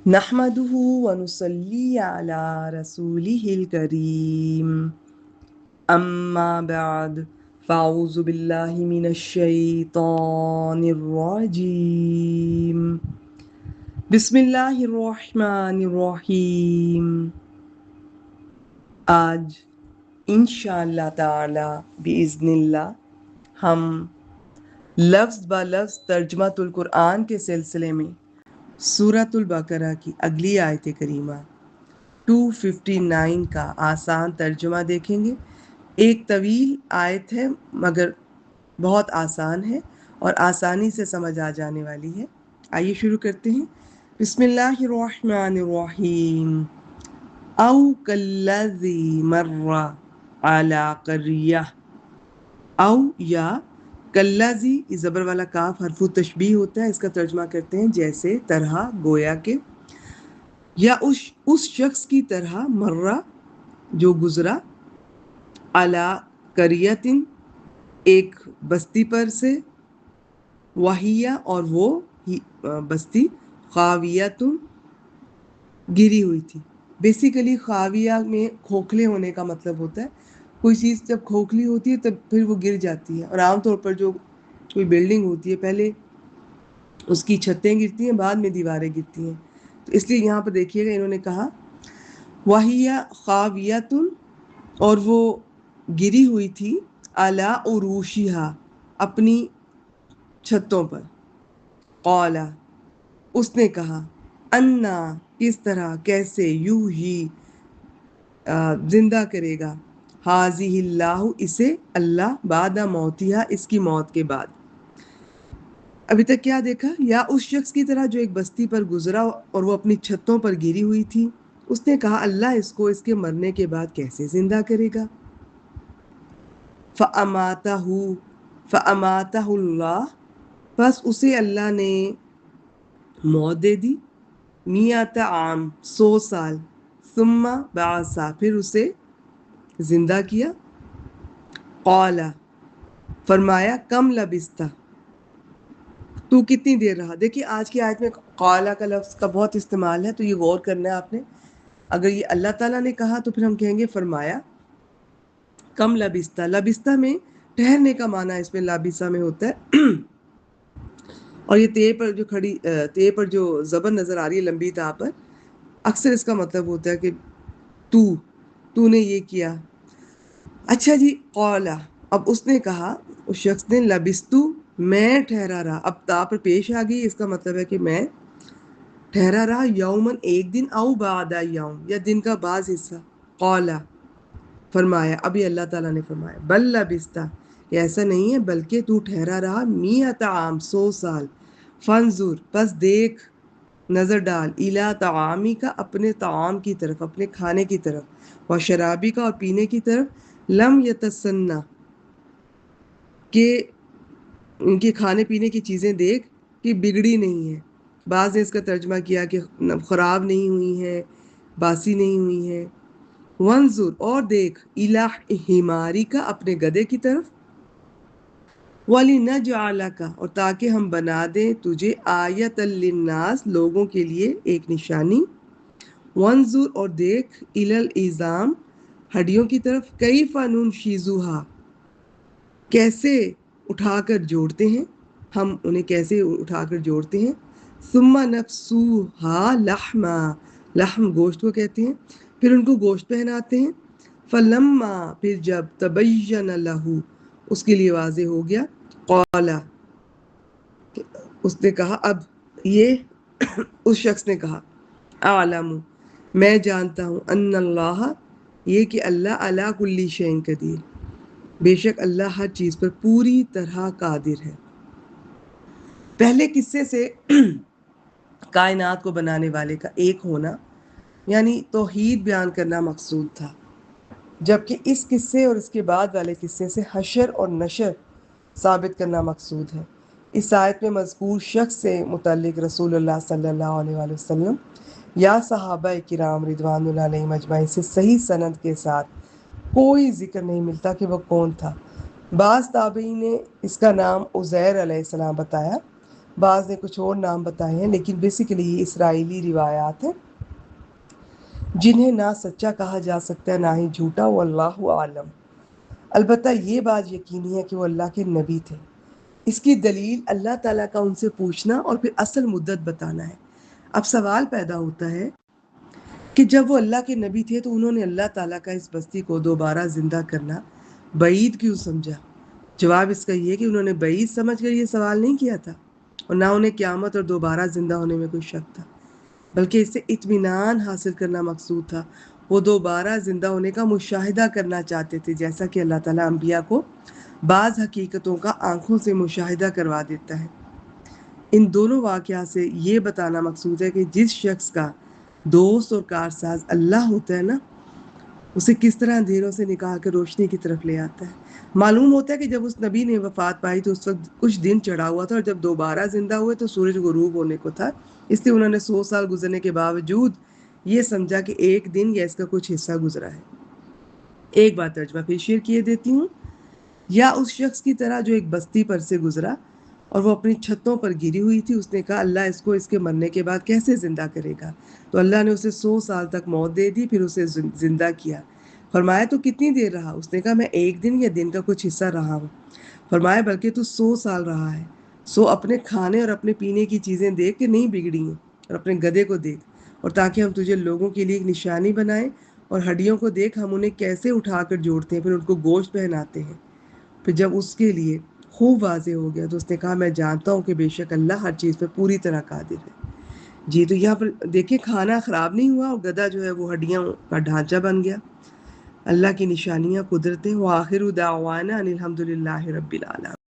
नहमदुहु व नुसल्ली अला रसूलिहिल करीम अम्मा बाद फ़ाऊज़ु बिल्लाहि मिनश शैतानिर रजीम बिस्मिल्लाहिर रहमानिर रहीम। आज इंशाअल्लाह ताला बिइज़्निल्लाह हम लफ्ज़ ब लफ्ज़ तर्जुमातुल कुरान के सिलसिले में सूरतुल बकरा की अगली आयत करीमा 259 का आसान तर्जुमा देखेंगे। एक तवील आयत है मगर बहुत आसान है और आसानी से समझ आ जाने वाली है। आइए शुरू करते हैं। बिस्मिल्लाहिर्रहमानिर्रहीम। औ कल्लज़ी मर्रा अला क़र्यह। औ या कल्लाजी ज़बर वाला काफ हरफु तशबीह होता है, इसका तर्जुमा करते हैं जैसे, तरह, गोया के, या उस शख्स की तरह, मर्रा जो गुजरा, अला करियतिन एक बस्ती पर से, वहिया और वो बस्ती, खावियतुन गिरी हुई थी। बेसिकली खाविया में खोखले होने का मतलब होता है, कोई चीज़ जब खोखली होती है तब फिर वो गिर जाती है। और आमतौर पर जो कोई बिल्डिंग होती है पहले उसकी छतें गिरती हैं, बाद में दीवारें गिरती हैं। तो इसलिए यहाँ पर देखिएगा इन्होंने कहा वहिया खावियतुन और वो गिरी हुई थी, अला उरूशिहा अपनी छतों पर। क़ाला उसने कहा, अन्ना किस तरह, कैसे, यूं ही जिंदा करेगा, हाज़िहिल्लाहु इसे अल्लाह, बादा मौतिहा इसकी मौत के बाद। अभी तक क्या देखा, या उस शख्स की तरह जो एक बस्ती पर गुजरा और वो अपनी छतों पर गिरी हुई थी। उसने कहा अल्लाह इसको इसके मरने के बाद कैसे जिंदा करेगा। फ़अमातहु फ़अमातहुल्लाह बस उसे अल्लाह ने मौत दे दी, मियात आम 100 साल, सुम्मा बासा फिर उसे जिंदा किया। क़ाला फरमाया, कम लबिस्ता तू कितनी देर रहा। देखिए आज की आयत में क़ाला का लफ्ज़ का बहुत इस्तेमाल है, तो ये गौर करना है आपने। अगर ये अल्लाह ताला ने कहा तो फिर हम कहेंगे फरमाया। कम लबिस्ता, लबिस्ता में ठहरने का माना इसमें लाबिसा में होता है। और ये ते पर जो ज़बर नज़र आ रही है लंबी ता पर, अक्सर इसका मतलब होता है कि तूने ये किया। अच्छा जी, क़ौला अब उसने कहा, उस शख्स ने, लबिस्तु मैं ठहरा रहा। अब ता पर पेश आ गई, इसका मतलब है कि मैं ठहरा रहा, यौमन एक दिन, औ बादा यौम या दिन का बाज हिस्सा। क़ौला फरमाया, अभी अल्लाह ताला ने फरमाया, बल लबिस्ता कि ऐसा नहीं है बल्कि तू ठहरा रहा, मियत आम 100 साल, फंजुर बस देख, नज़र डाल, इला तामी का अपने ताम की तरफ, अपने खाने की तरफ, व शराबी का और पीने की तरफ, लम यतसन्ना के उनके खाने पीने की चीज़ें देख कि बिगड़ी नहीं है। बाज़ ने इसका तर्जमा किया कि ख़राब नहीं हुई है, बासी नहीं हुई है। वंजुर और देख, इला हिमारी का अपने गधे की तरफ, वली नजअला का और ताकि हम बना दें तुझे, आयतल लिन्नास लोगों के लिए एक निशानी। वंजुर और देख, इलल इज़ाम हड्डियों की तरफ, कैफ़ा नुनशिज़ुहा कैसे उठाकर जोड़ते हैं, हम उन्हें कैसे उठाकर जोड़ते हैं। सुम्मा नक्सूहा लहमा, लहम गोश्त को कहते हैं, फिर उनको गोश्त पहनाते हैं। फलम्मा फिर जब, तबय्यन लहू उसके लिए वाज़े हो गया, क़ौला उसने कहा, अब ये उस शख्स ने कहा, आलमु मैं जानता हूँ, अन्नल्लाह ये कि अल्लाह अला कुल्ली शैइन कदीर बेशक अल्लाह हर चीज़ पर पूरी तरह कादिर है। पहले किस्से से कायनात को बनाने वाले का एक होना यानी तौहीद बयान करना मकसूद था, जबकि इस किस्से और इसके बाद वाले किस्से से हशर और नशर साबित करना मकसूद है। इस आयत में मज़कूर शख्स से मुतल्लिक़ रसूलुल्लाह सल्लल्लाहु अलैहि वसल्लम या सहाबा किराम रिदवानुल्लाह अलैहिम अजमाइन से सही सनद के साथ कोई जिक्र नहीं मिलता कि वह कौन था। बाज़ ताबईन ने इसका नाम उज़ैर अलैहिस्सलाम बताया, بعض نے کچھ اور نام بتائے ہیں، لیکن بیسیکلی یہ اسرائیلی روایات ہیں جنہیں نہ سچا کہا جا سکتا ہے نہ ہی جھوٹا، واللہ عالم۔ البتہ یہ بات یقینی ہے کہ وہ اللہ کے نبی تھے۔ اس کی دلیل اللہ تعالیٰ کا ان سے پوچھنا اور پھر اصل مدت بتانا ہے۔ اب سوال پیدا ہوتا ہے کہ جب وہ اللہ کے نبی تھے تو انہوں نے اللہ تعالیٰ کا اس بستی کو دوبارہ زندہ کرنا بعید کیوں سمجھا؟ جواب اس کا یہ کہ انہوں نے بعید سمجھ کر یہ سوال نہیں کیا تھا، اور نہ انہیں قیامت اور دوبارہ زندہ ہونے میں کوئی شک تھا، بلکہ اس سے اطمینان حاصل کرنا مقصود تھا۔ وہ دوبارہ زندہ ہونے کا مشاہدہ کرنا چاہتے تھے، جیسا کہ اللہ تعالیٰ انبیاء کو بعض حقیقتوں کا آنکھوں سے مشاہدہ کروا دیتا ہے۔ ان دونوں واقعات سے یہ بتانا مقصود ہے کہ جس شخص کا دوست اور کارساز اللہ ہوتا ہے نا، اسے کس طرح اندھیروں سے نکال کے روشنی کی طرف لے آتا ہے۔ معلوم ہوتا ہے کہ جب اس نبی نے وفات پائی تو اس وقت کچھ دن چڑھا ہوا تھا، اور جب دوبارہ زندہ ہوئے تو سورج غروب ہونے کو تھا، اس لیے انہوں نے 100 سال گزرنے کے باوجود یہ سمجھا کہ ایک دن یا اس کا کچھ حصہ گزرا ہے۔ ایک بار ترجمہ پھر شیئر کیے دیتی ہوں۔ یا اس شخص کی طرح جو ایک بستی پر سے گزرا اور وہ اپنی چھتوں پر گری ہوئی تھی، اس نے کہا اللہ اس کو اس کے مرنے کے بعد کیسے زندہ کرے گا؟ تو اللہ نے اسے 100 سال تک موت دے دی، پھر اسے زندہ کیا۔ فرمایا تو کتنی دیر رہا؟ اس نے کہا میں ایک دن یا دن کا کچھ حصہ رہا ہوں۔ فرمایا بلکہ تو 100 سال رہا ہے۔ سو اپنے کھانے اور اپنے پینے کی چیزیں دیکھ کے نہیں بگڑی ہیں، اور اپنے گدھے کو دیکھ، اور تاکہ ہم تجھے لوگوں کے لیے ایک نشانی بنائیں، اور ہڈیوں کو دیکھ ہم انہیں کیسے اٹھا کر جوڑتے ہیں، پھر ان کو گوشت پہناتے ہیں۔ پھر جب اس کے لیے خوب واضح ہو گیا تو اس نے کہا میں جانتا ہوں کہ بے شک اللہ ہر چیز پہ پوری طرح قادر ہے۔ جی تو یہاں پر دیکھیں کھانا خراب نہیں ہوا، اور گدھا جو ہے وہ ہڈیاں کا ڈھانچہ بن گیا۔ اللہ کی نشانیاں، قدرتیں۔ وآخر دعوانا ان الحمد للہ رب العالمین۔